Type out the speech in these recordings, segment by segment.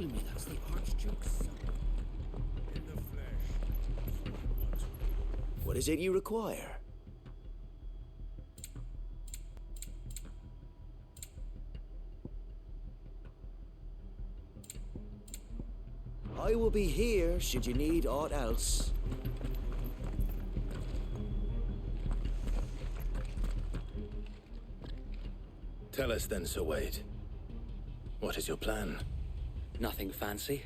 telling me that's the Archduke's son? In the flesh. What is it you require? I will be here should you need aught else. Tell us then, Sir Wade. What is your plan? Nothing fancy.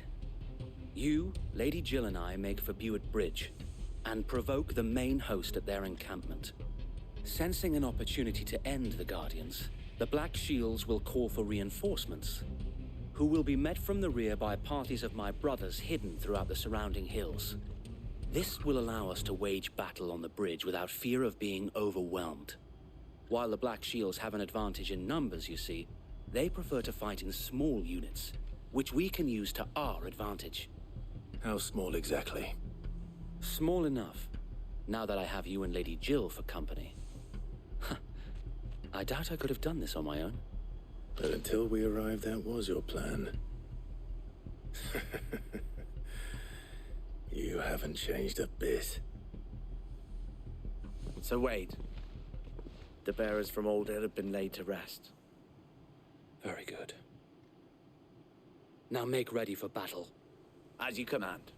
You, Lady Jill and I make for Buett Bridge and provoke the main host at their encampment. Sensing an opportunity to end the Guardians, the Black Shields will call for reinforcements, who will be met from the rear by parties of my brothers hidden throughout the surrounding hills. This will allow us to wage battle on the bridge without fear of being overwhelmed. While the Black Shields have an advantage in numbers, you see, they prefer to fight in small units, which we can use to our advantage. How small exactly? Small enough, now that I have you and Lady Jill for company. I doubt I could have done this on my own. But until we arrived, that was your plan. You haven't changed a bit. So Wade, the bearers from Old Hill have been laid to rest. Very good. Now make ready for battle. As you command.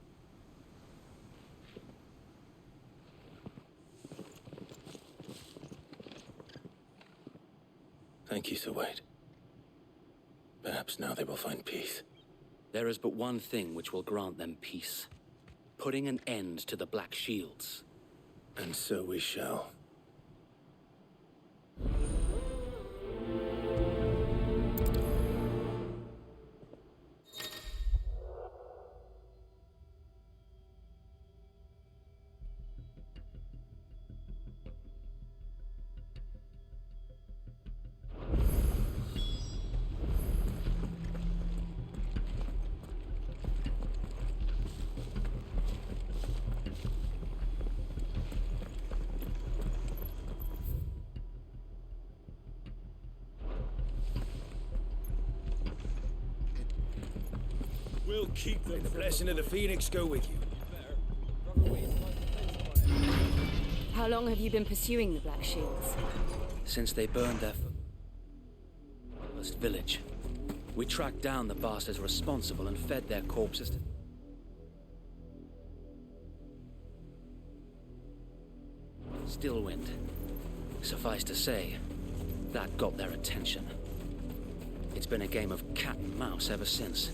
Thank you, Sir Wade. Perhaps now they will find peace. There is but one thing which will grant them peace. Putting an end to the Black Shields. And so we shall. We'll keep them. May the blessing of the Phoenix go with you. How long have you been pursuing the Black Shields? Since they burned their first village. We tracked down the bastards responsible and fed their corpses to... Stillwind. Suffice to say, that got their attention. It's been a game of cat and mouse ever since.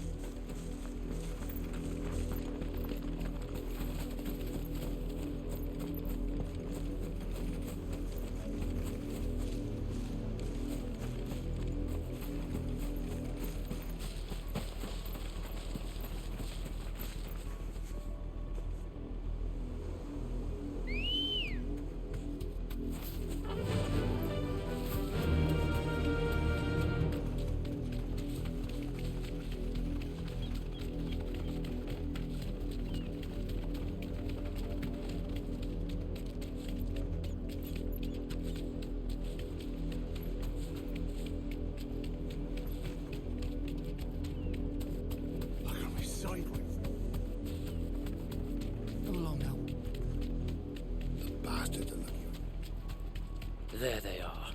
There they are.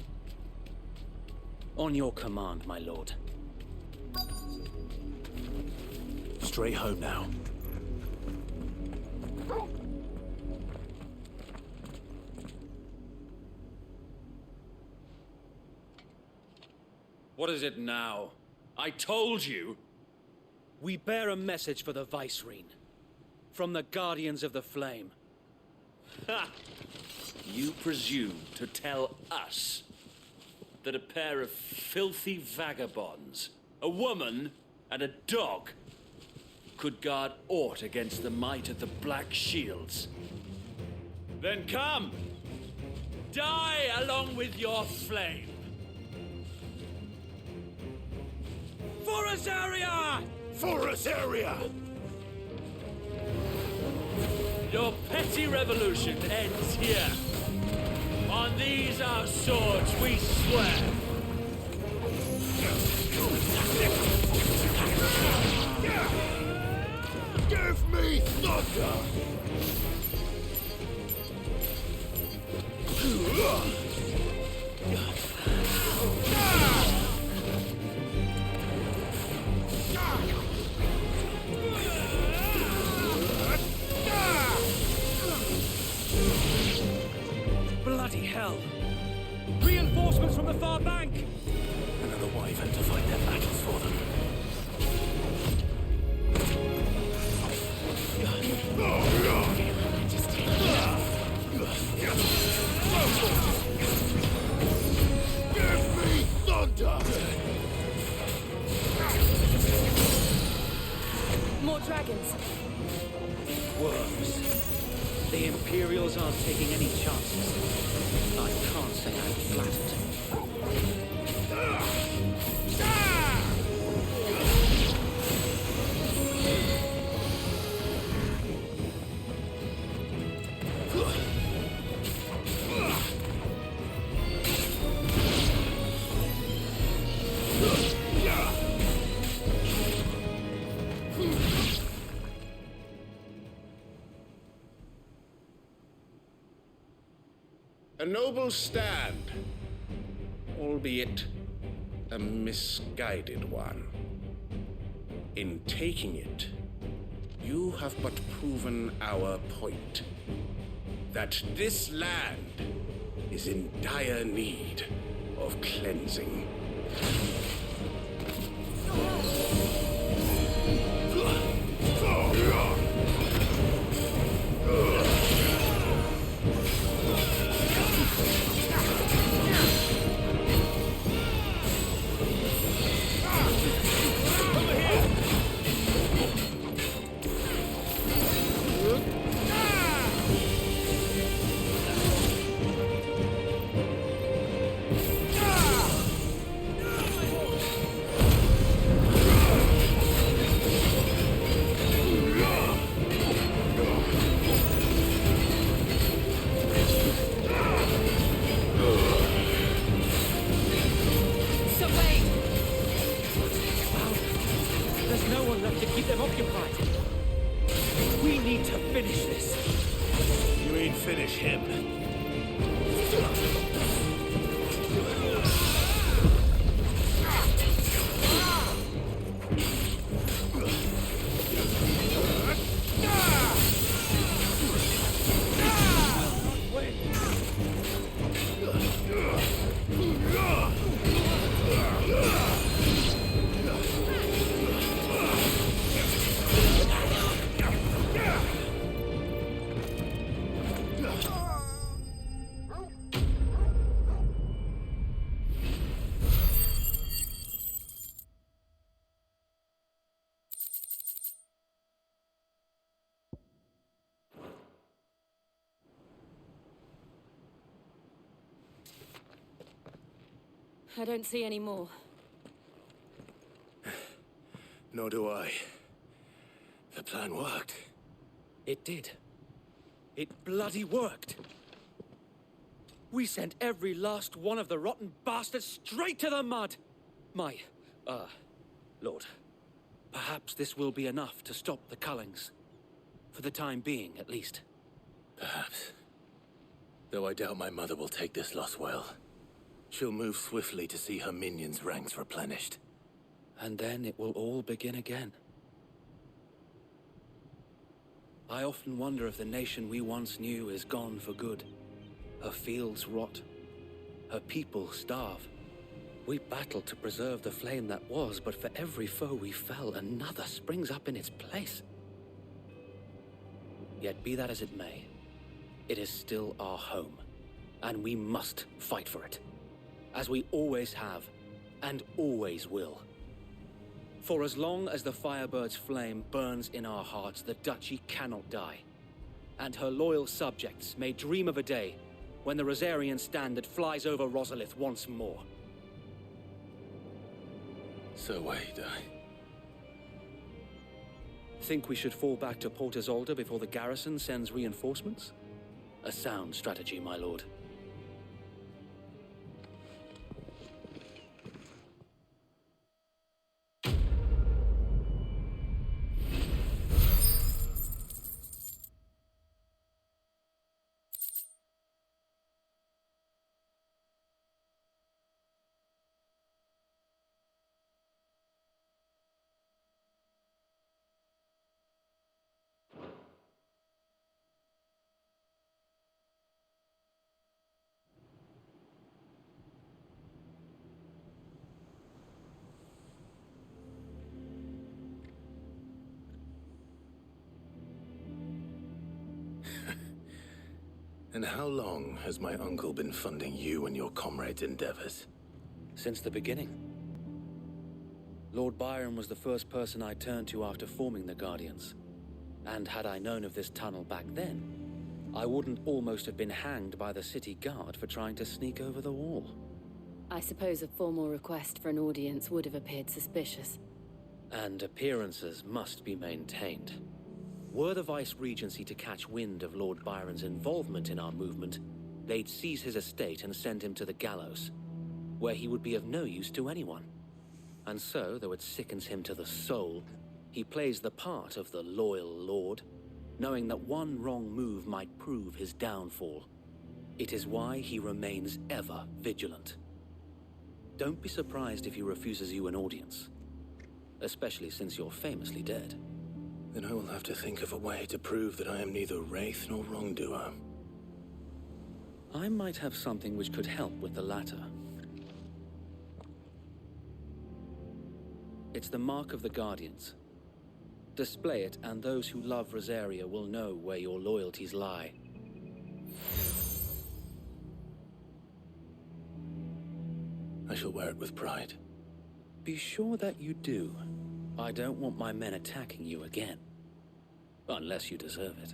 On your command, my lord. Straight home now. What is it now? I told you! We bear a message for the Vicereine. From the Guardians of the Flame. Ha! You presume to tell us that a pair of filthy vagabonds, a woman and a dog, could guard aught against the might of the Black Shields? Then come! Die along with your flame! For Azaria! For Azaria! Your petty revolution ends here. On these our swords we swear. Bloody hell! Reinforcements from the far bank! Another wyvern to fight their battles for them. Give me thunder! More dragons. Worms. The Imperials aren't taking any chances. I can't say I'm flattered. A noble stand, albeit a misguided one. In taking it, you have but proven our point. That this land is in dire need of cleansing. There's no one left to keep them occupied. We need to finish this. You ain't finish him. I don't see any more. Nor do I. The plan worked. It did. It bloody worked. We sent every last one of the rotten bastards straight to the mud! My, Lord, perhaps this will be enough to stop the Cullings. For the time being, at least. Perhaps. Though I doubt my mother will take this loss well. She'll move swiftly to see her minions' ranks replenished. And then it will all begin again. I often wonder if the nation we once knew is gone for good. Her fields rot. Her people starve. We battled to preserve the flame that was, but for every foe we fell, another springs up in its place. Yet be that as it may, it is still our home, and we must fight for it. As we always have, and always will. For as long as the Firebird's flame burns in our hearts, the Duchy cannot die. And her loyal subjects may dream of a day when the Rosarian standard flies over Rosalith once more. So wait, Think we should fall back to Port Isolde before the garrison sends reinforcements? A sound strategy, my lord. And how long has my uncle been funding you and your comrades' endeavors? Since the beginning. Lord Byron was the first person I turned to after forming the Guardians. And had I known of this tunnel back then, I wouldn't almost have been hanged by the city guard for trying to sneak over the wall. I suppose a formal request for an audience would have appeared suspicious. And appearances must be maintained. Were the Vice-Regency to catch wind of Lord Byron's involvement in our movement, they'd seize his estate and send him to the gallows, where he would be of no use to anyone. And so, though it sickens him to the soul, he plays the part of the loyal lord, knowing that one wrong move might prove his downfall. It is why he remains ever vigilant. Don't be surprised if he refuses you an audience, especially since you're famously dead. Then I will have to think of a way to prove that I am neither wraith nor wrongdoer. I might have something which could help with the latter. It's the mark of the Guardians. Display it, and those who love Rosaria will know where your loyalties lie. I shall wear it with pride. Be sure that you do. I don't want my men attacking you again. Unless you deserve it.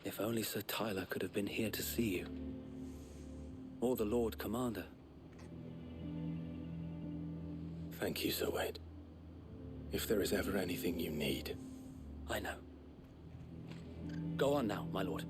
If only Sir Tyler could have been here to see you. Or the Lord Commander. Thank you, Sir Wade. If there is ever anything you need. I know. Go on now, my lord.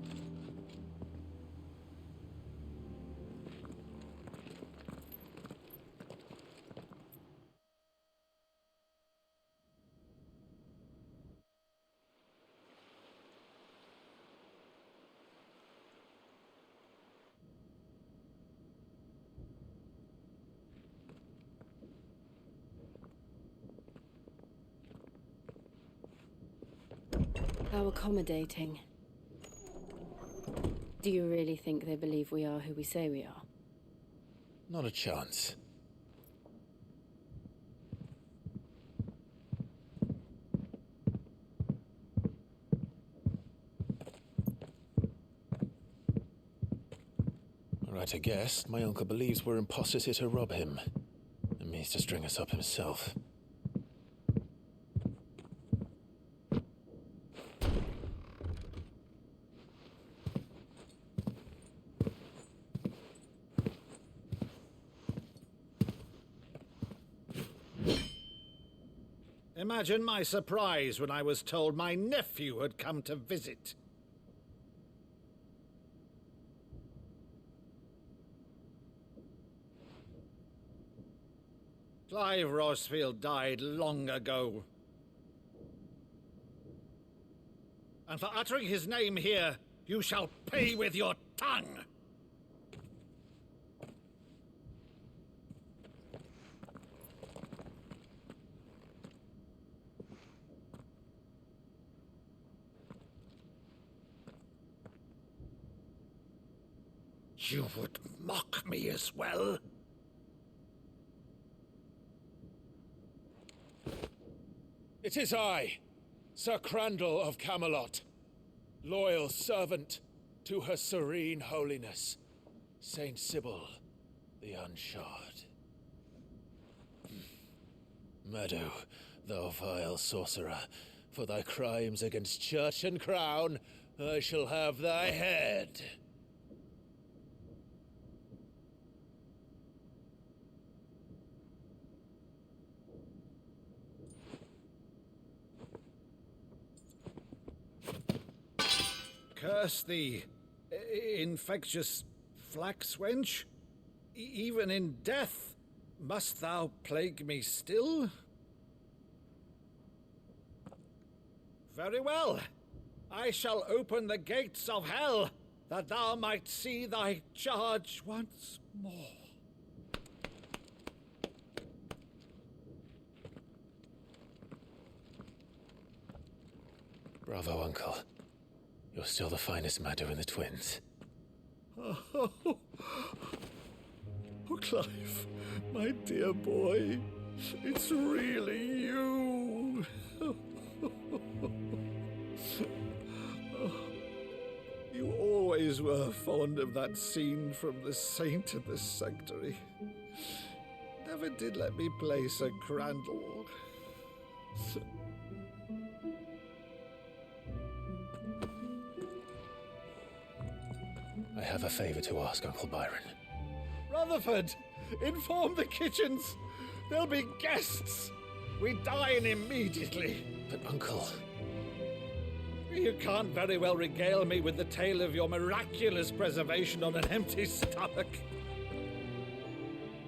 How accommodating. Do you really think they believe we are who we say we are? Not a chance. Right, I guess. My uncle believes we're imposters here to rob him. And means to string us up himself. Imagine my surprise when I was told my nephew had come to visit. Clive Rosfield died long ago. And for uttering his name here, you shall pay with your tongue! You would mock me as well? It is I, Sir Crandall of Camelot, loyal servant to Her Serene Holiness, Saint Sybil the Unshod. Meadow, thou vile sorcerer, for thy crimes against church and crown, I shall have thy head. Curse thee, infectious flax wench. Even in death, must thou plague me still? Very well. I shall open the gates of hell, that thou might see thy charge once more. Bravo, Uncle. You're still the finest Maddo in the twins. Oh, Clive, my dear boy, it's really you. You always were fond of that scene from The Saint and the Sanctuary. Never did let me play Sir Crandall. I have a favor to ask, Uncle Byron. Rutherford, inform the kitchens. There'll be guests. We dine immediately. But, Uncle... You can't very well regale me with the tale of your miraculous preservation on an empty stomach.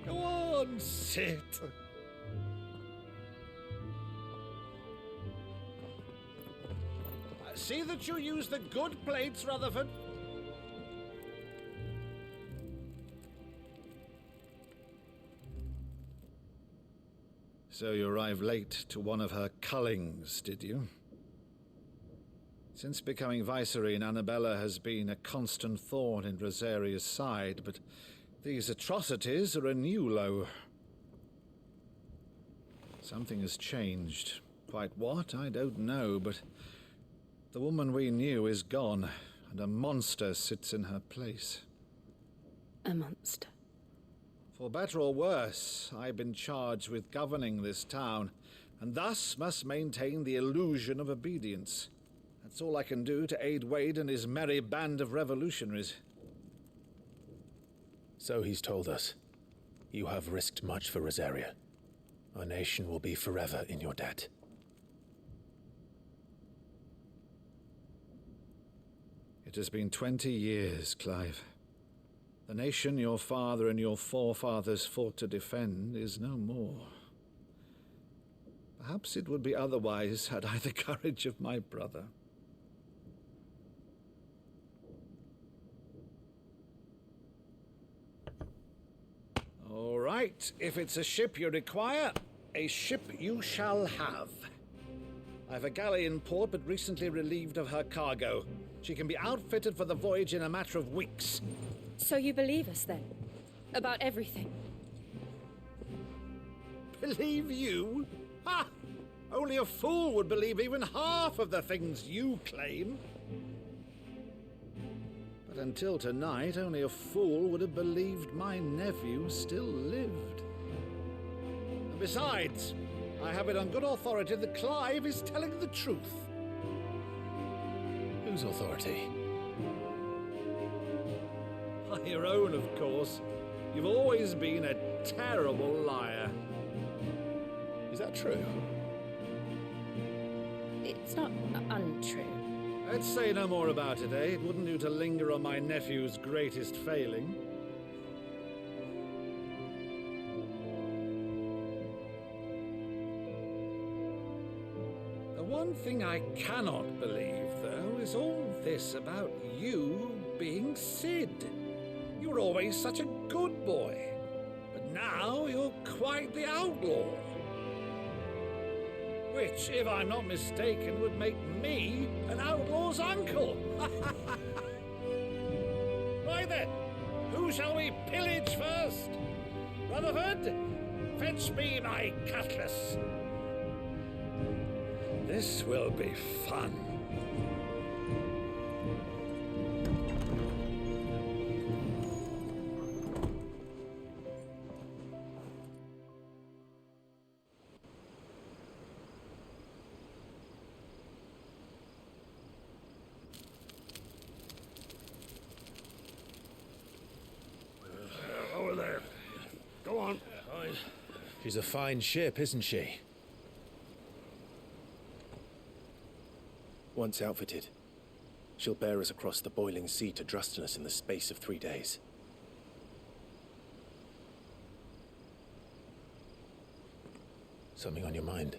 Go on, sit. See that you use the good plates, Rutherford. So you arrived late to one of her cullings, did you? Since becoming Viceroy, Annabella has been a constant thorn in Rosaria's side, but these atrocities are a new low. Something has changed. Quite what, I don't know, but the woman we knew is gone, and a monster sits in her place. A monster. For better or worse, I've been charged with governing this town, and thus must maintain the illusion of obedience. That's all I can do to aid Wade and his merry band of revolutionaries. So he's told us. You have risked much for Rosaria. Our nation will be forever in your debt. It has been 20 years, Clive. The nation your father and your forefathers fought to defend is no more. Perhaps it would be otherwise had I the courage of my brother. All right, if it's a ship you require, a ship you shall have. I've a galley in port, but recently relieved of her cargo. She can be outfitted for the voyage in a matter of weeks. So you believe us then? About everything? Believe you? Ha! Only a fool would believe even half of the things you claim. But until tonight, only a fool would have believed my nephew still lived. And besides, I have it on good authority that Clive is telling the truth. Whose authority? Your own, of course. You've always been a terrible liar. Is that true? It's not untrue. Let's say no more about it, eh? It wouldn't do to linger on my nephew's greatest failing. The one thing I cannot believe, though, is all this about you being Sid. You were always such a good boy, but now you're quite the outlaw. Which, if I'm not mistaken, would make me an outlaw's uncle. Right then, who shall we pillage first? Rutherford, fetch me my cutlass. This will be fun. Over there. Go on. She's a fine ship, isn't she? Once outfitted, she'll bear us across the boiling sea to Drustinus in the space of 3 days. Something on your mind?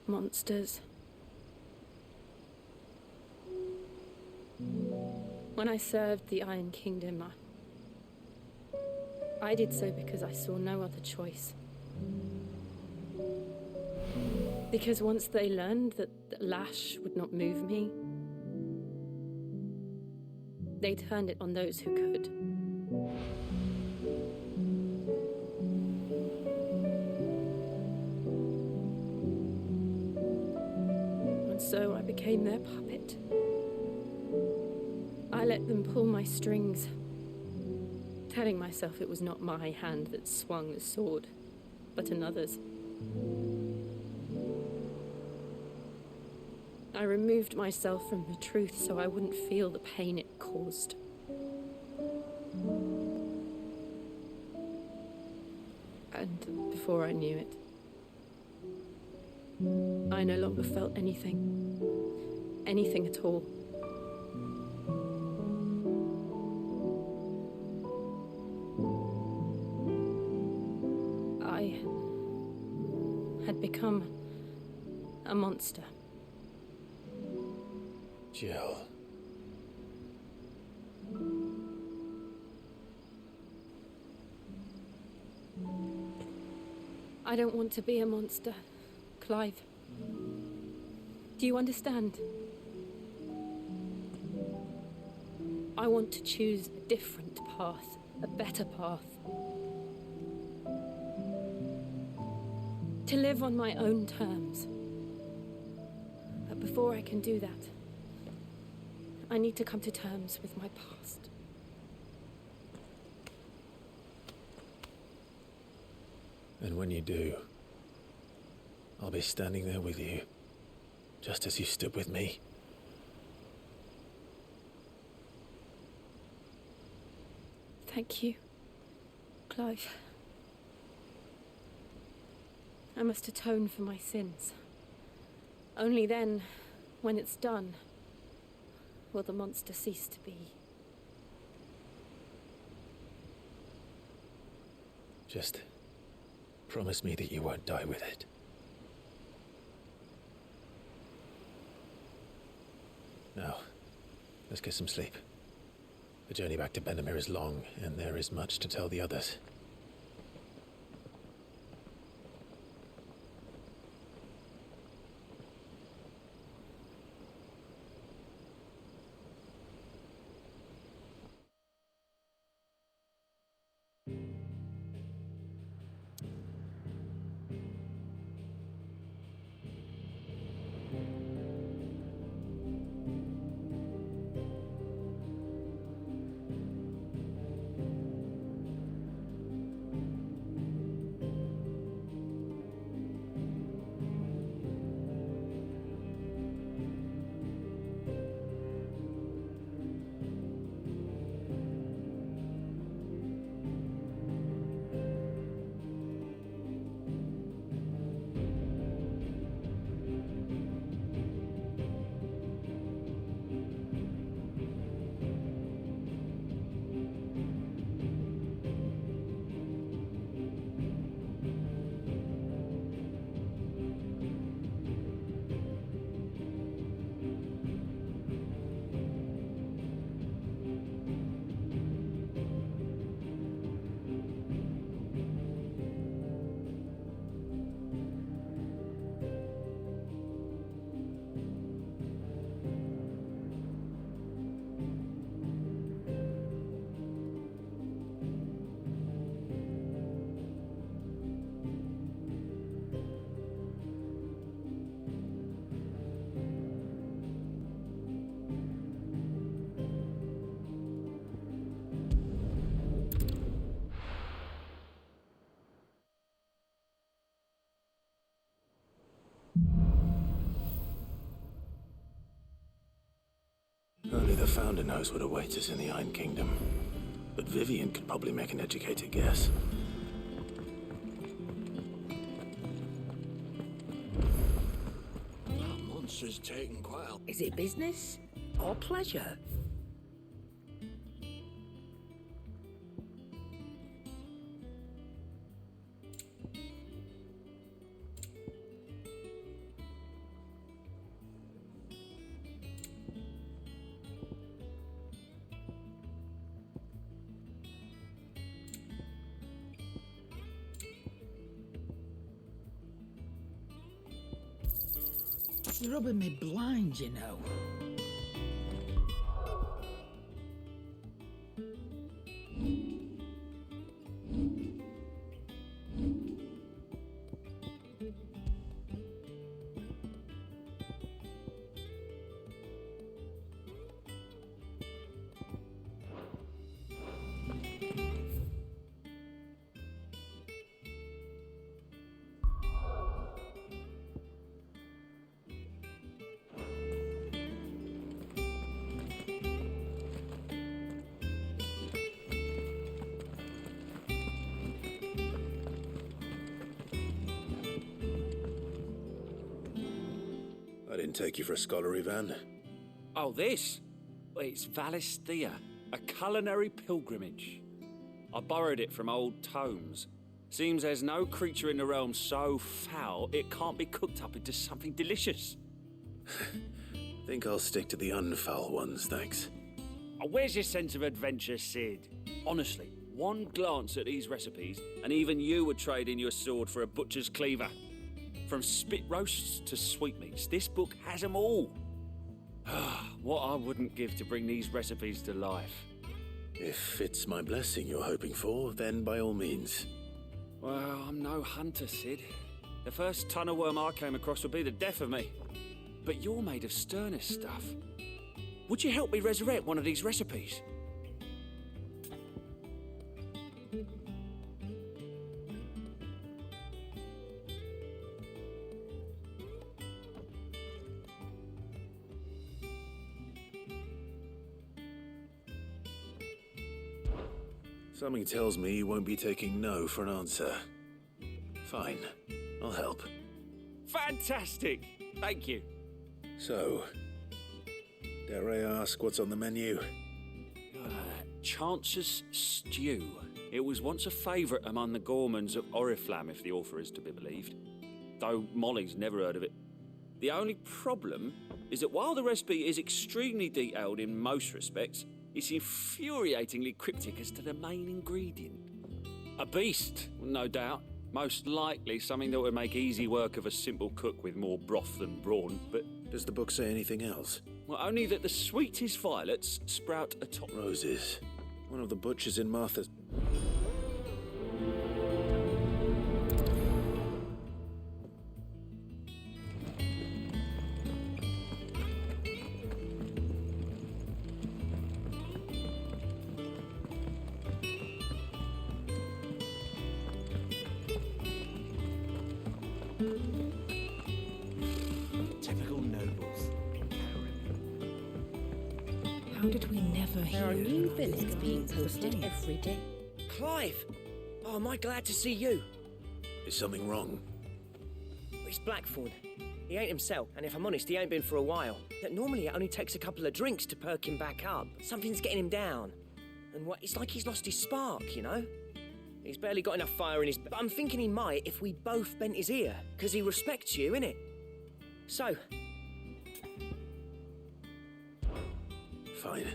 Monsters. When I served the Iron Kingdom, I did so because I saw no other choice. Because once they learned that Lash would not move me, they turned it on those who could. so I became their puppet. I let them pull my strings, telling myself it was not my hand that swung the sword, but another's. I removed myself from the truth so I wouldn't feel the pain it caused. And before I knew it, I no longer felt anything. Anything at all. I had become a monster. Jill. I don't want to be a monster, Clive. Do you understand? I want to choose a different path, a better path. To live on my own terms. But before I can do that, I need to come to terms with my past. And when you do, I'll be standing there with you, just as you stood with me. Thank you, Clive. I must atone for my sins. Only then, when it's done, will the monster cease to be. Just promise me that you won't die with it. Now, let's get some sleep. The journey back to Benamir is long, and there is much to tell the others. Only the Founder knows what awaits us in the Iron Kingdom. But Vivian could probably make an educated guess. That monster's taking quite a... Is it business or pleasure? You're rubbing me blind, you know. take you for a scholarly van. Oh, this? Well, it's Valisthea, a culinary pilgrimage. I borrowed it from old tomes. Seems there's no creature in the realm so foul it can't be cooked up into something delicious. Think I'll stick to the unfoul ones, thanks. Oh, where's your sense of adventure, Sid? Honestly, one glance at these recipes, and even you would trade in your sword for a butcher's cleaver. From spit roasts to sweetmeats, this book has them all. What I wouldn't give to bring these recipes to life. If it's my blessing you're hoping for, then by all means. Well, I'm no hunter, Sid. The first ton of worm I came across would be the death of me. But you're made of sterner stuff. Would you help me resurrect one of these recipes? Something tells me you won't be taking no for an answer. Fine, I'll help. Fantastic! Thank you. So, dare I ask what's on the menu? Chance's Stew. It was once a favourite among the gourmands of Oriflamme, if the author is to be believed. Though Molly's never heard of it. The only problem is that while the recipe is extremely detailed in most respects, it's infuriatingly cryptic as to the main ingredient. A beast, no doubt. Most likely something that would make easy work of a simple cook with more broth than brawn, but... Does the book say anything else? Well, only that the sweetest violets sprout atop... Roses. One of the butchers in Martha's... Typical nobles. How did we never hear? There are new of this villains being guy posted before? every day. Clive! Oh, am I glad to see you? Is something wrong? It's Blackthorn. He ain't himself, and if I'm honest, he ain't been for a while. That normally it only takes a couple of drinks to perk him back up. Something's getting him down. And it's like he's lost his spark, you know? He's barely got enough fire in his... But I'm thinking he might if we both bent his ear, because he respects you, innit? So... Fine.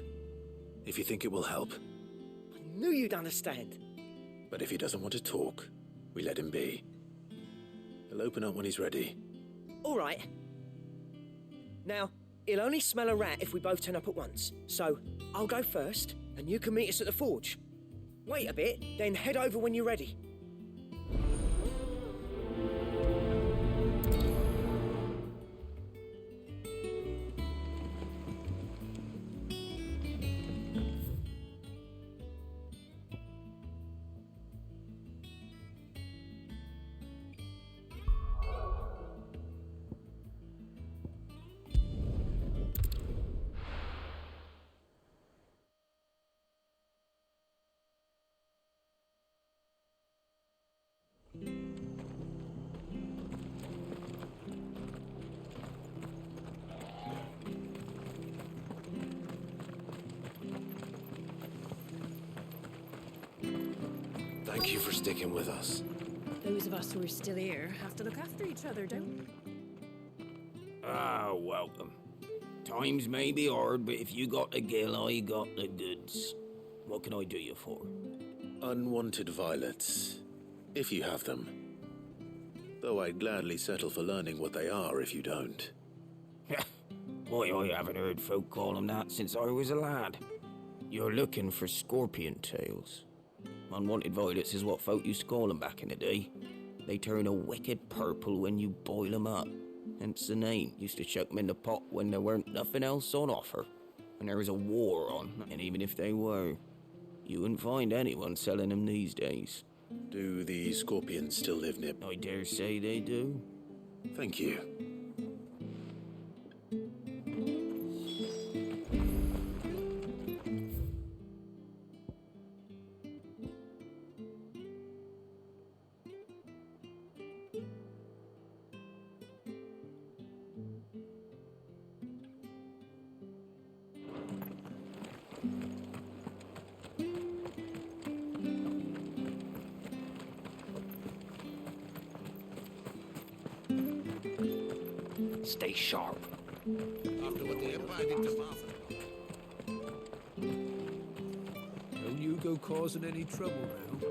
If you think it will help. I knew you'd understand. But if he doesn't want to talk, we let him be. He'll open up when he's ready. All right. Now, he'll only smell a rat if we both turn up at once. So, I'll go first, and you can meet us at the forge. Wait a bit, then head over when you're ready. Thank you for sticking with us. Those of us who are still here have to look after each other, don't we? Ah, welcome. Times may be hard, but if you got the gill, I got the goods. What can I do you for? Unwanted violets, if you have them. Though I'd gladly settle for learning what they are if you don't. Why, I haven't heard folk call them that since I was a lad. You're looking for scorpion tails. Unwanted violets is what folk used to call them back in the day. They turn a wicked purple when you boil them up. Hence the name. Used to chuck them in the pot when there weren't nothing else on offer. When there was a war on, and even if they were, you wouldn't find anyone selling them these days. Do the scorpions still live near? I dare say they do. Thank you. Stay sharp. After what the Empire did to Martha. Don't you go causing any trouble now.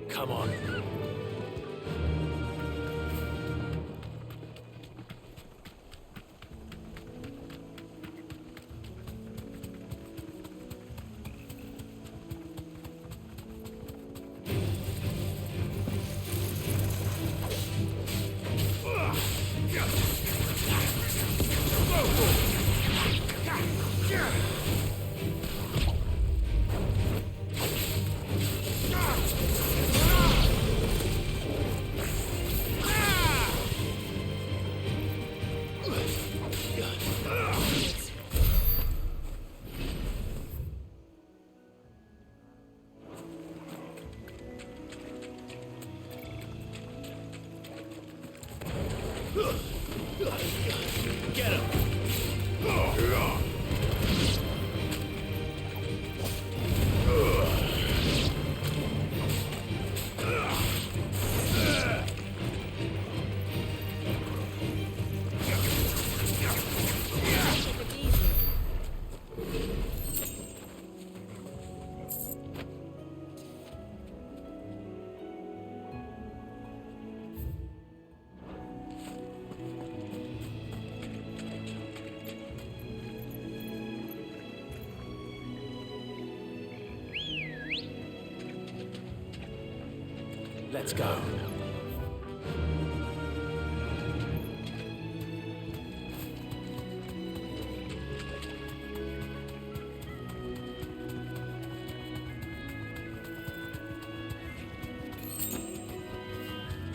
Come on. Get him! Let's go.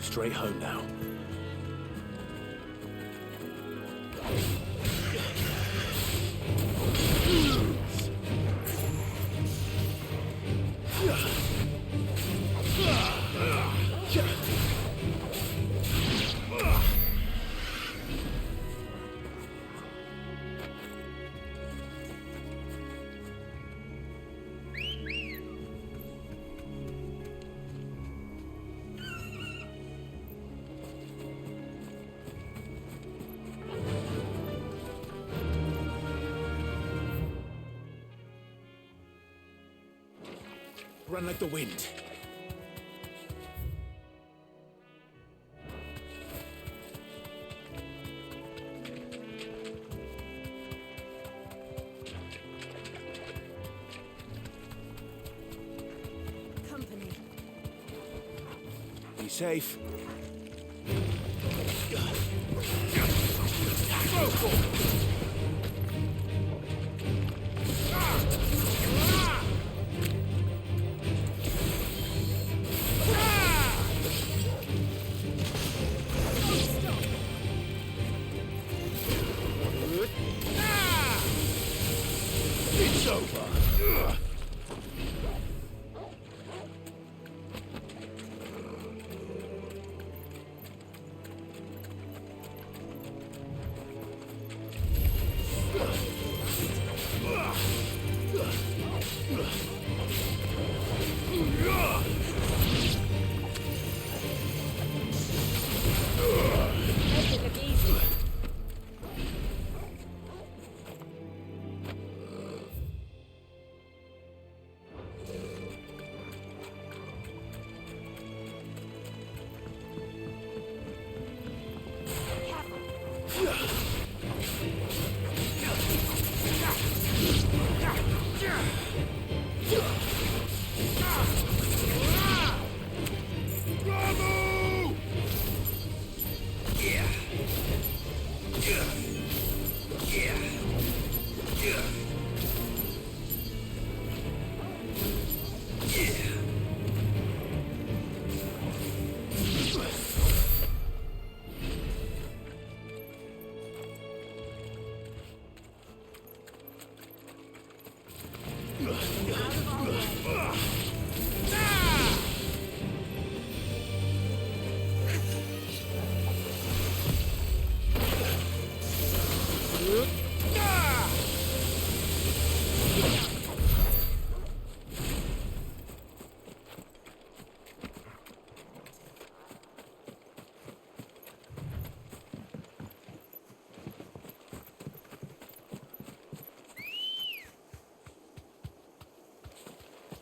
Straight home now. Run like the wind. Company. Be safe. It's over. Make it look easy.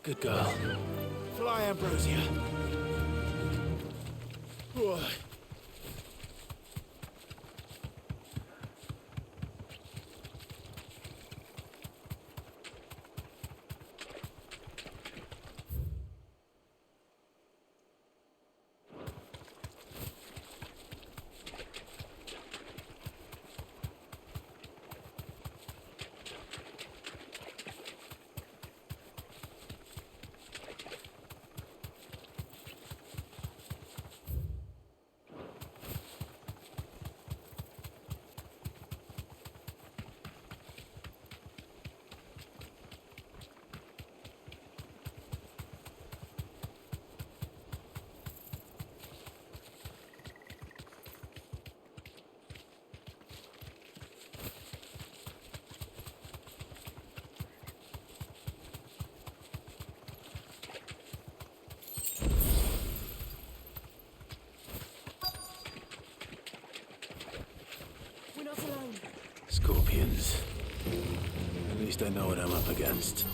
Good girl. Fly, Ambrosia. Whoa. Scorpions. At least I know what I'm up against.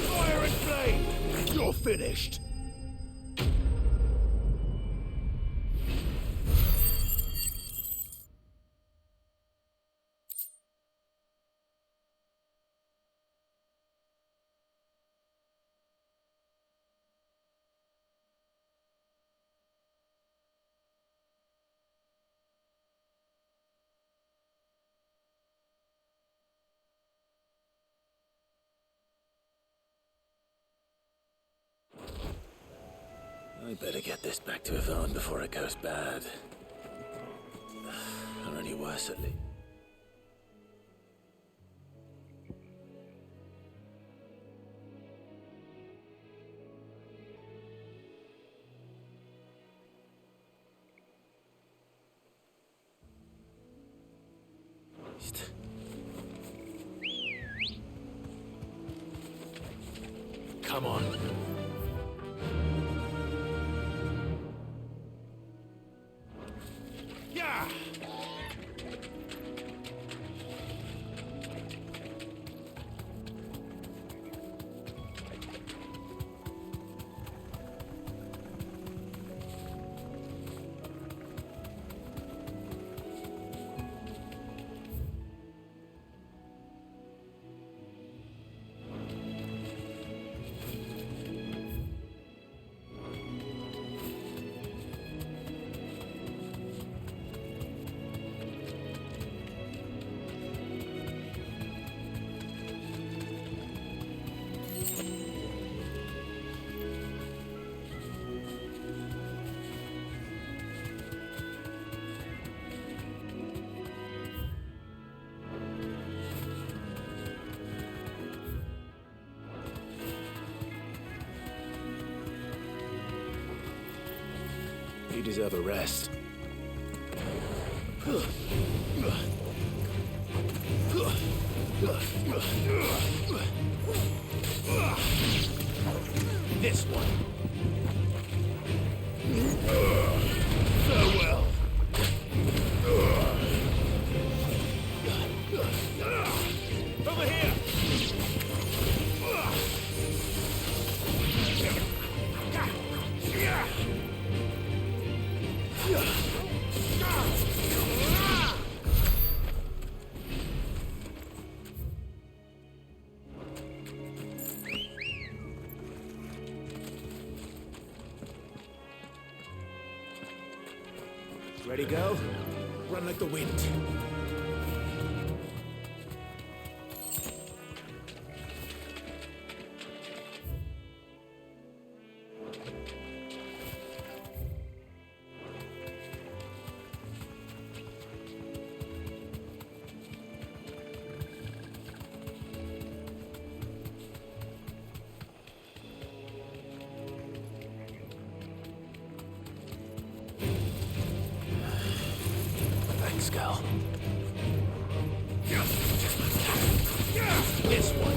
Fire and flame! You're finished! I better get this back to Yvonne before it goes bad. Or any worse, at least. Come on. Yeah! You deserve a rest. This one. Farewell. Over here. Ready, go? Run like the wind. Thanks, Gal. This one.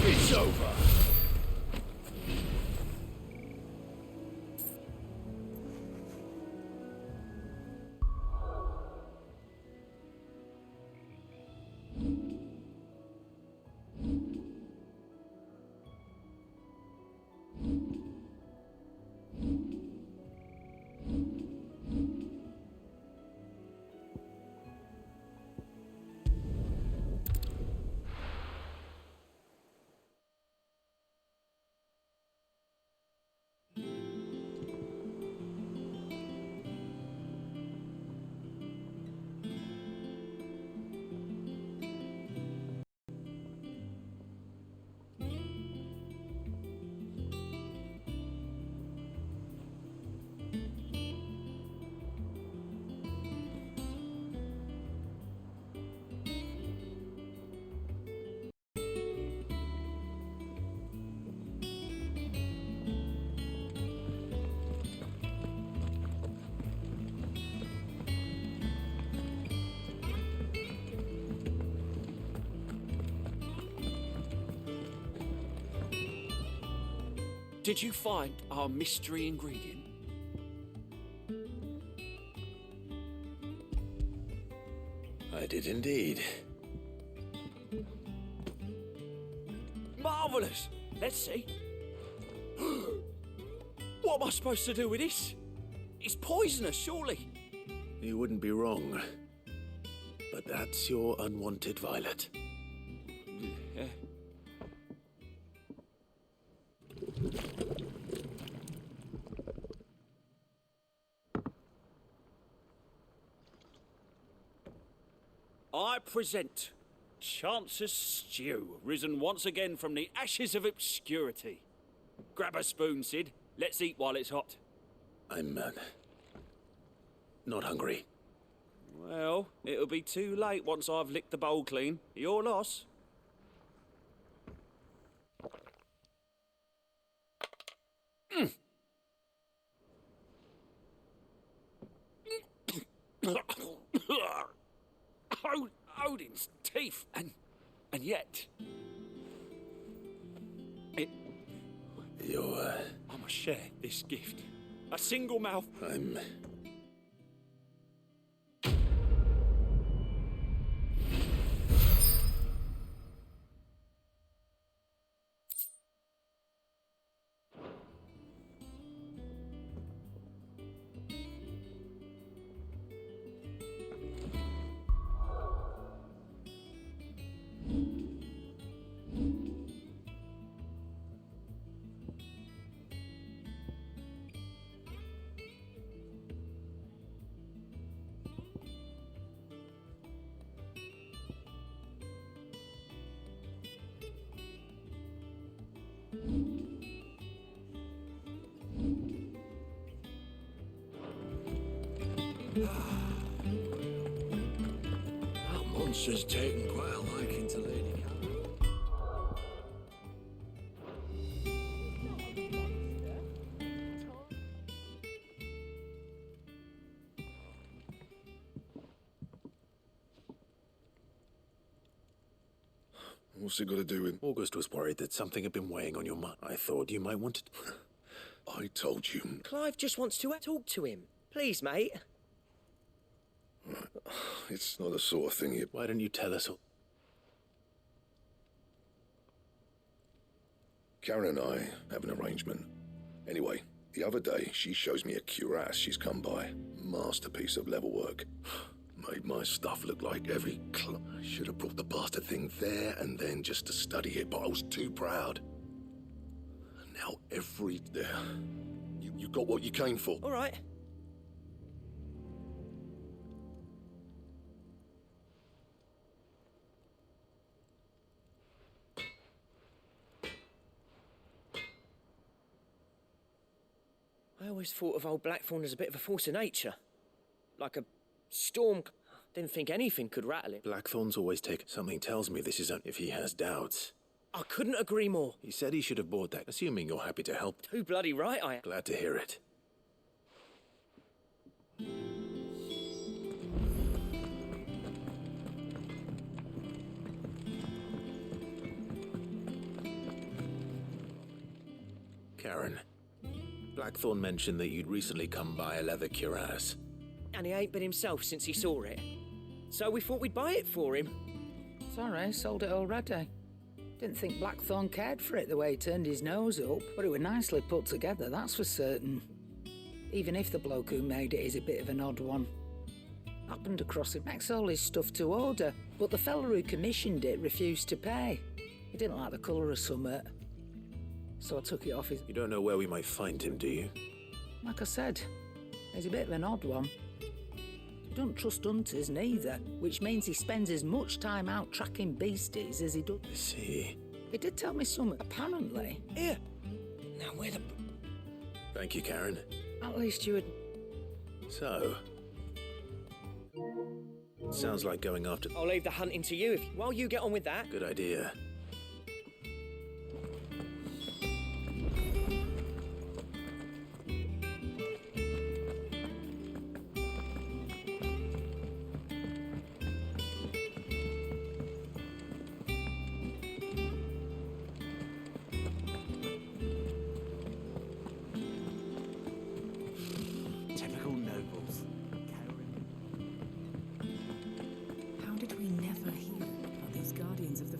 It's over. Did you find our mystery ingredient? I did indeed. Marvellous. Let's see. What am I supposed to do with this? It's poisonous, surely. You wouldn't be wrong. But that's your unwanted violet. Yeah. I present Chance's Stew, risen once again from the ashes of obscurity. Grab a spoon, Sid. Let's eat while it's hot. I'm, not hungry. Well, it'll be too late once I've licked the bowl clean. Your loss. Odin's teeth, and yet... I must share this gift. A single mouth. I'm... That monster's taken quite a liking to Lady What's it got to do with... August was worried that something had been weighing on your mind. I thought you might want to... I told you. Clive just wants to talk to him. Please, mate. It's not the sort of thing you... Why don't you tell us all? Karen and I have an arrangement. Anyway, the other day, she shows me a cuirass she's come by. Masterpiece of level work. Made my stuff look like every... I should have brought the bastard thing there and then just to study it, but I was too proud. And now every... There. You got what you came for. All right. I always thought of old Blackthorn as a bit of a force of nature. Like a storm. Didn't think anything could rattle him. Blackthorn's always take... Something tells me this isn't... If he has doubts... I couldn't agree more. He said he should have bought that, assuming you're happy to help. Too bloody right I am. Glad to hear it. Karen, Blackthorn mentioned that you'd recently come by a leather cuirass. And he ain't been himself since he saw it. So we thought we'd buy it for him. Sorry, sold it already. Didn't think Blackthorn cared for it the way he turned his nose up, but it was nicely put together, that's for certain. Even if the bloke who made it is a bit of an odd one. Happened across it, makes all his stuff to order, but the fella who commissioned it refused to pay. He didn't like the colour of summit. So I took it off his... You don't know where we might find him, do you? Like I said, he's a bit of an odd one. He don't trust hunters neither, which means he spends as much time out tracking beasties as he does. I see. He did tell me something, apparently. Here. Now where the... Thank you, Karen. At least you would... So... Sounds like going after... I'll leave the hunting to you while you get on with that. Good idea. Typical nobles. How did we never hear? Are these guardians of the...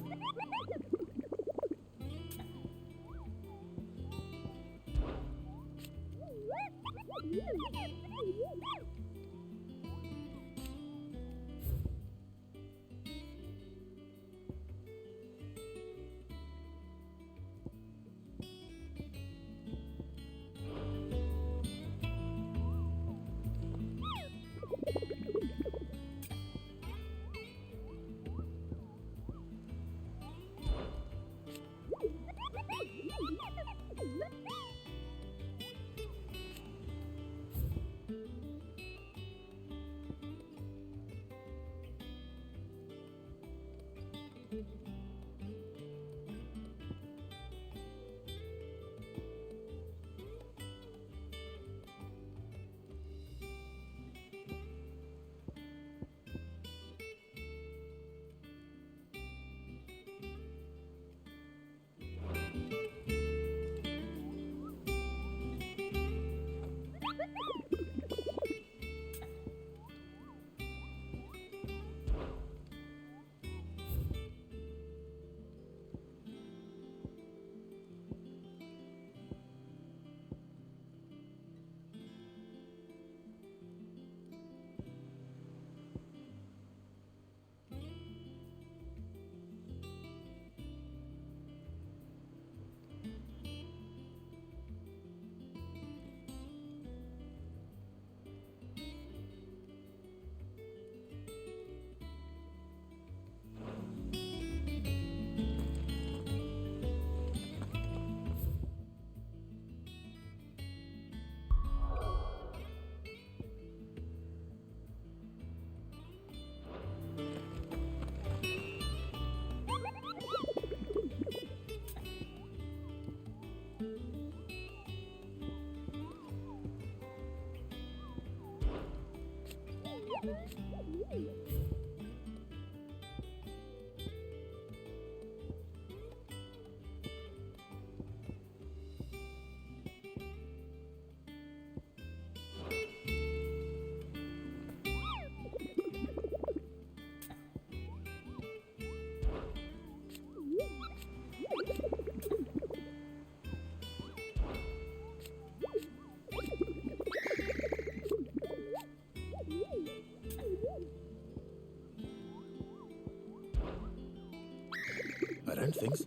Around things.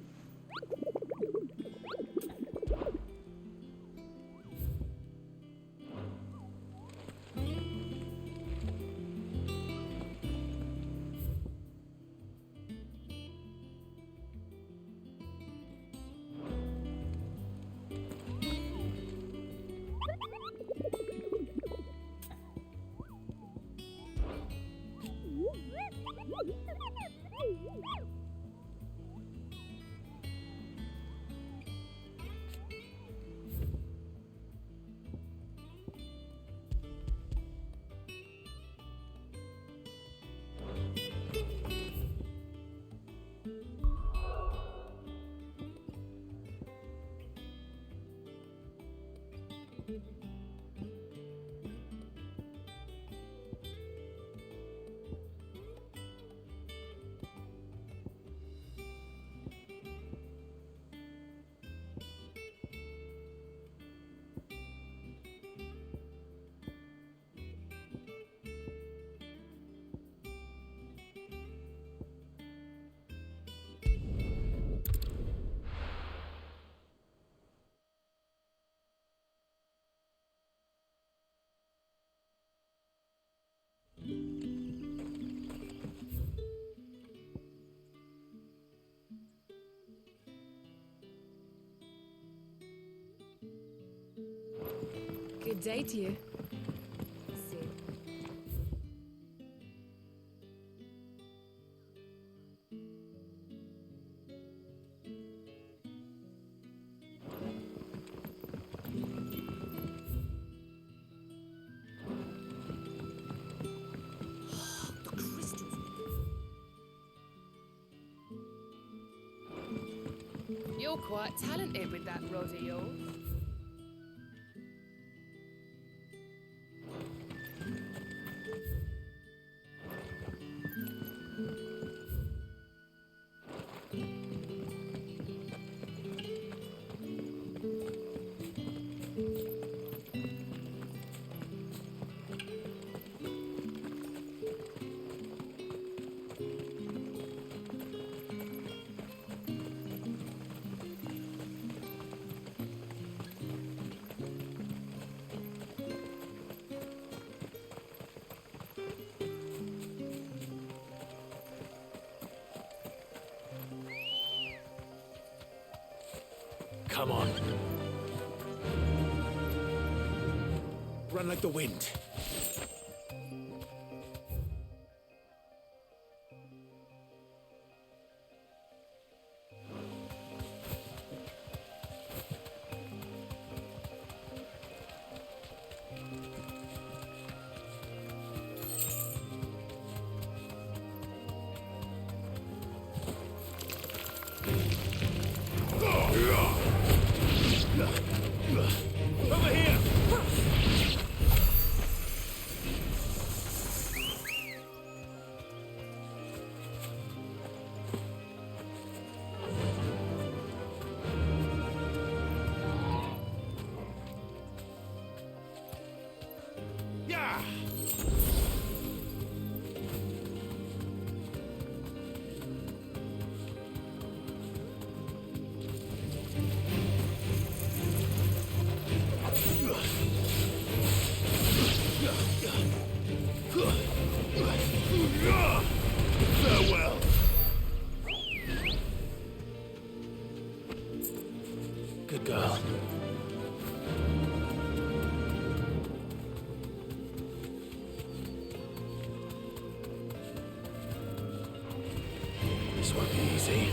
Good day to you. See. You're quite talented with that rod of yours. Come on. Run like the wind. Over here! Yeah! Farewell. Good girl. This won't be easy.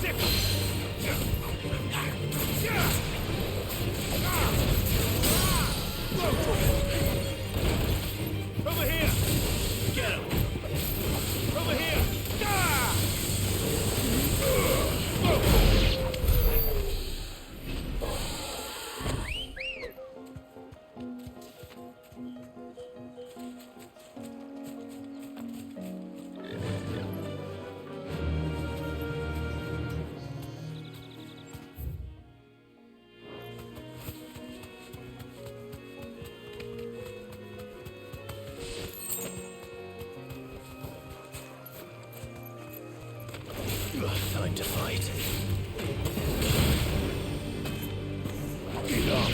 Zip! time to fight. Get up.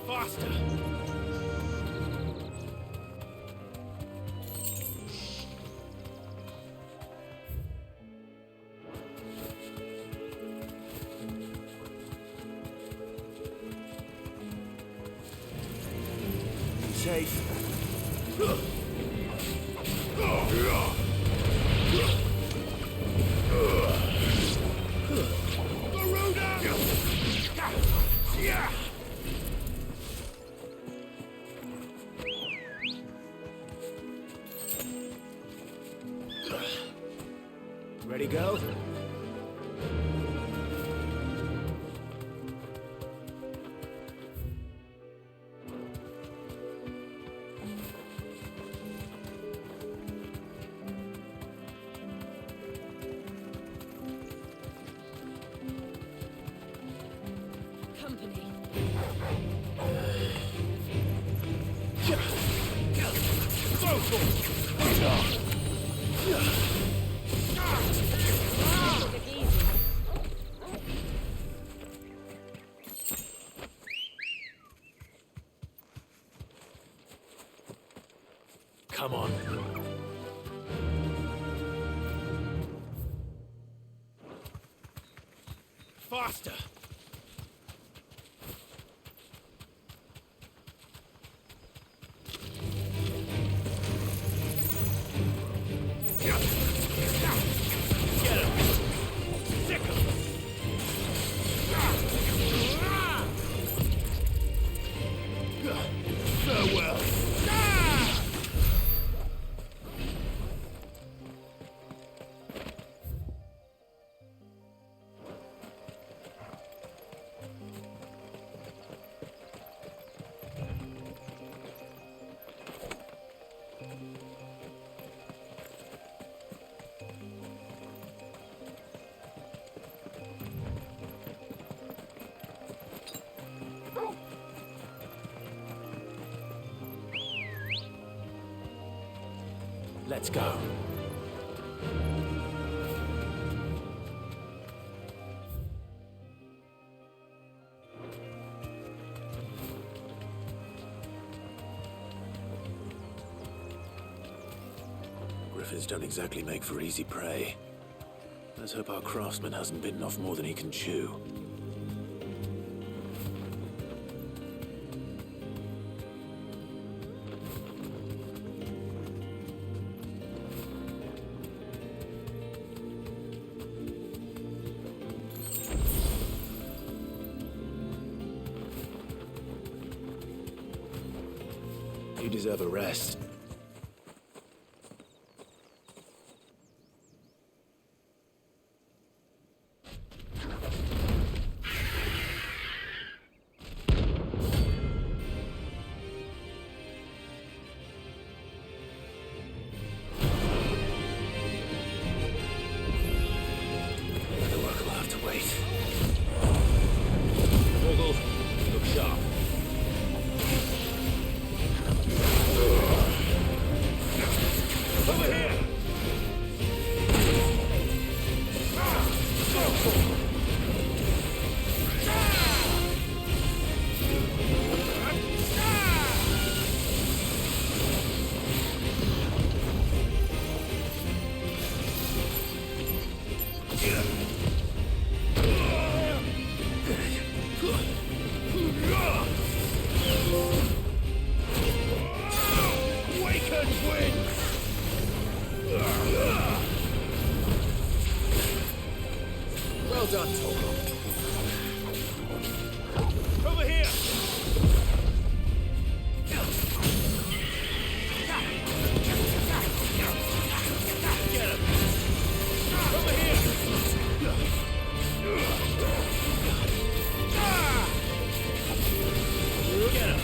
Faster! Safe. Ready, go? Company. Come on. Faster! Farewell! Let's go. Griffins don't exactly make for easy prey. Let's hope our craftsman hasn't bitten off more than he can chew. You deserve a rest. The work will have to wait. Vogel, look sharp. Over here! Well done, Toggle. Over here! Get him! Over here! Get him!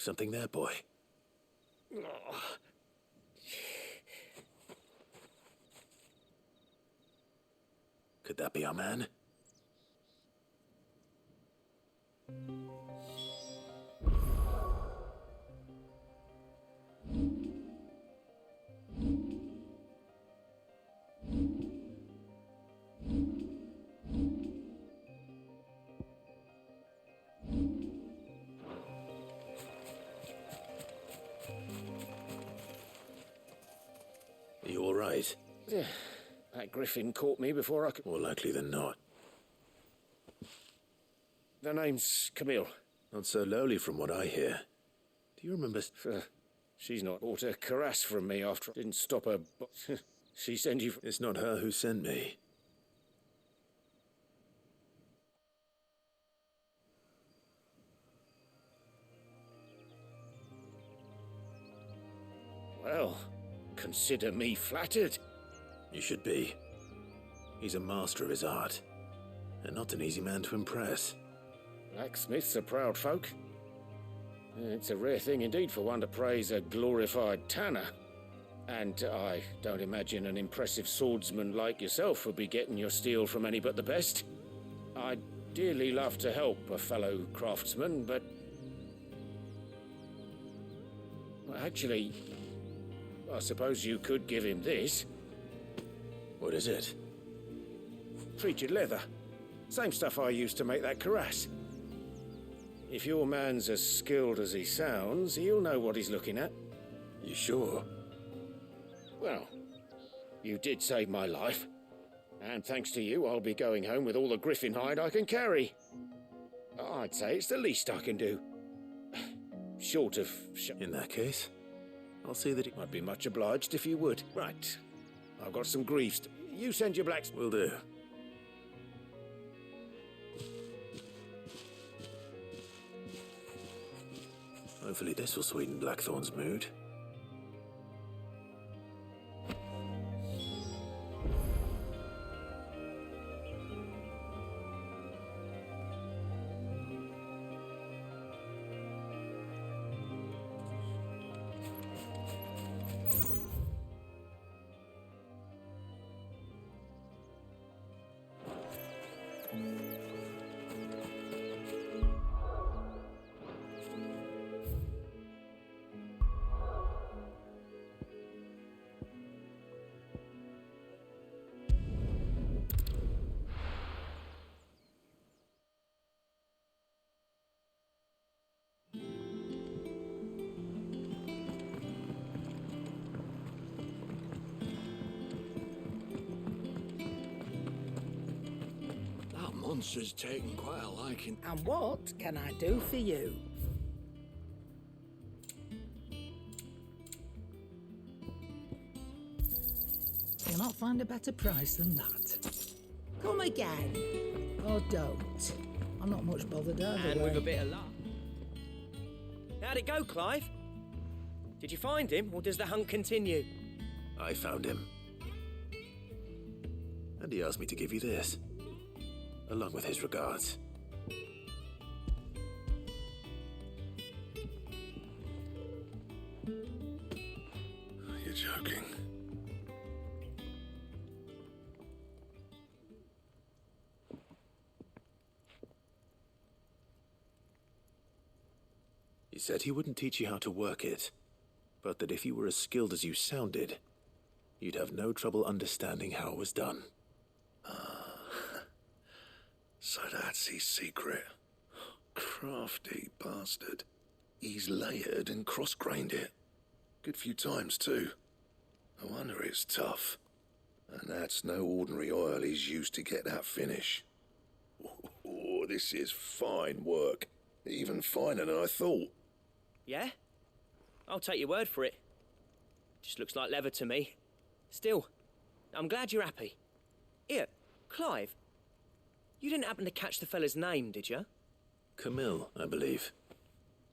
Something there, boy. Could that be our man? Are you all right? Yeah, that griffin caught me before I could... More likely than not. The name's Camille. Not so lowly from what I hear. Do you remember... She's not bought a cuirass from me after I didn't stop her... She sent you... It's not her who sent me. Well, consider me flattered. You should be. He's a master of his art, and not an easy man to impress. Blacksmiths are proud folk. It's a rare thing indeed for one to praise a glorified tanner. And I don't imagine an impressive swordsman like yourself would be getting your steel from any but the best. I'd dearly love to help a fellow craftsman, but... Well, actually, I suppose you could give him this. What is it? Treated leather. Same stuff I used to make that cuirass. If your man's as skilled as he sounds, he'll know what he's looking at. You sure? Well, you did save my life. And thanks to you, I'll be going home with all the griffin hide I can carry. I'd say it's the least I can do. Short of... In that case, I'll see that I'd be much obliged if you would. Right. I've got some griefs. You send your blacks... Will do. Hopefully this will sweeten Blackthorn's mood. Monster's taken quite a liking. And what can I do for you? You'll not find a better price than that. Come again. Or don't. I'm not much bothered either And way. with a bit of luck. How'd it go, Clive? Did you find him, or does the hunt continue? I found him. And he asked me to give you this. Along with his regards. You're joking. He said he wouldn't teach you how to work it, but that if you were as skilled as you sounded, you'd have no trouble understanding how it was done. So that's his secret. Crafty bastard. He's layered and cross-grained it. Good few times, too. No wonder it's tough. And that's no ordinary oil he's used to get that finish. Oh, this is fine work. Even finer than I thought. Yeah? I'll take your word for it. Just looks like leather to me. Still, I'm glad you're happy. Here, Clive. You didn't happen to catch the fella's name, did you? Camille, I believe.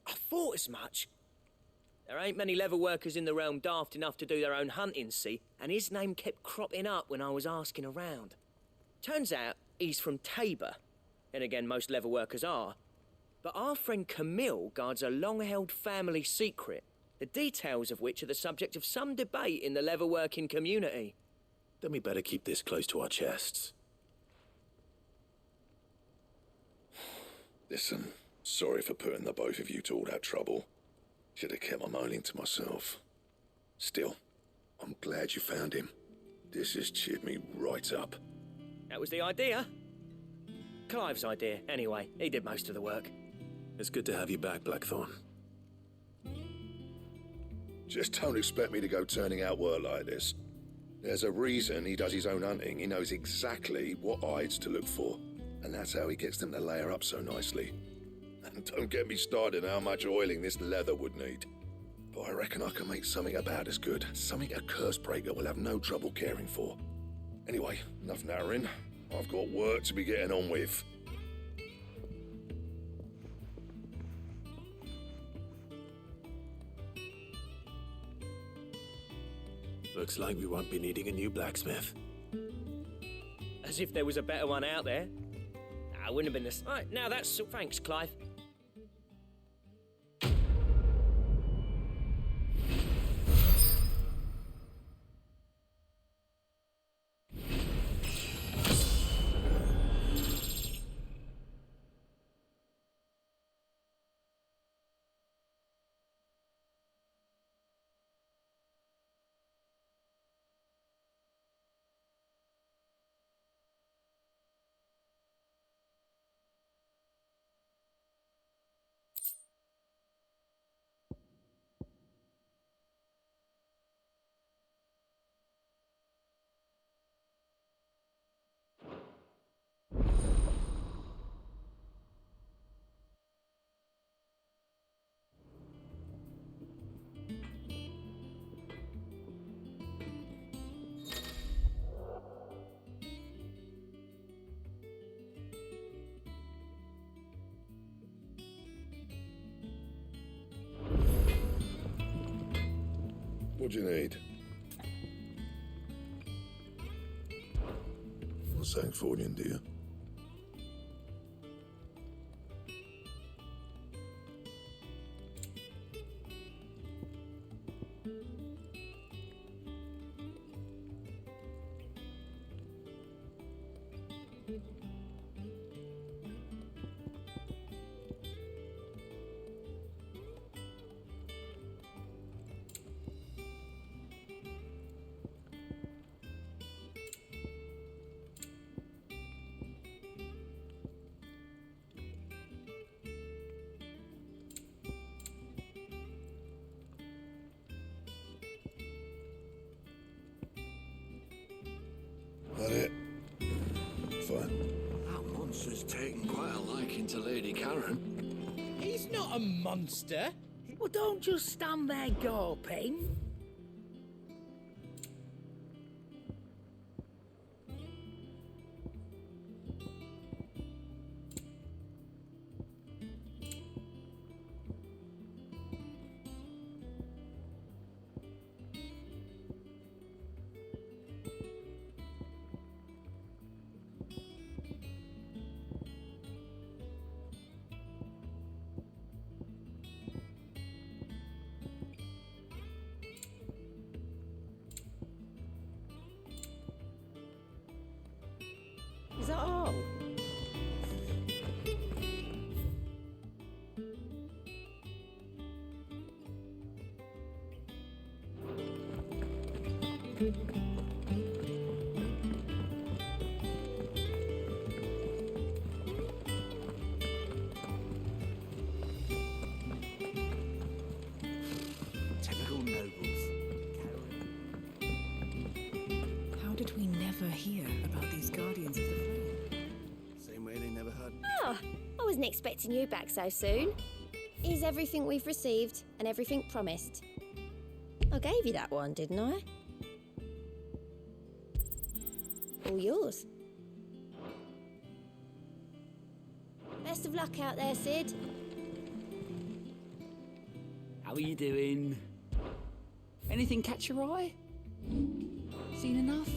I thought as much. There ain't many leather workers in the realm daft enough to do their own hunting, see, and his name kept cropping up when I was asking around. Turns out he's from Tabor. And again, most leather workers are. But our friend Camille guards a long-held family secret, the details of which are the subject of some debate in the leatherworking community. Then we better keep this close to our chests. Listen, sorry for putting the both of you to all that trouble. Should have kept my moaning to myself. Still, I'm glad you found him. This has cheered me right up. That was the idea. Clive's idea, anyway. He did most of the work. It's good to have you back, Blackthorn. Just don't expect me to go turning out work like this. There's a reason he does his own hunting. He knows exactly what hides to look for. And that's how he gets them to layer up so nicely. And don't get me started on how much oiling this leather would need. But I reckon I can make something about as good. Something a Cursebreaker will have no trouble caring for. Anyway, enough narrowing. I've got work to be getting on with. Looks like we won't be needing a new blacksmith. As if there was a better one out there. I wouldn't have been this. Right, now that's... Thanks, Clive. What do you need? What's that for you, dear? That it? Fine. That monster's taken quite a liking to Lady Karen. He's not a monster. Well, don't just stand there gawping. Is that all? Typical nobles. How did we never hear about these Guardians of the Flame? Same way they never had. Oh, I wasn't expecting you back so soon. Here's everything we've received and everything promised. I gave you that one, didn't I? All yours. Best of luck out there, Sid. How are you doing? Anything catch your eye? Seen enough?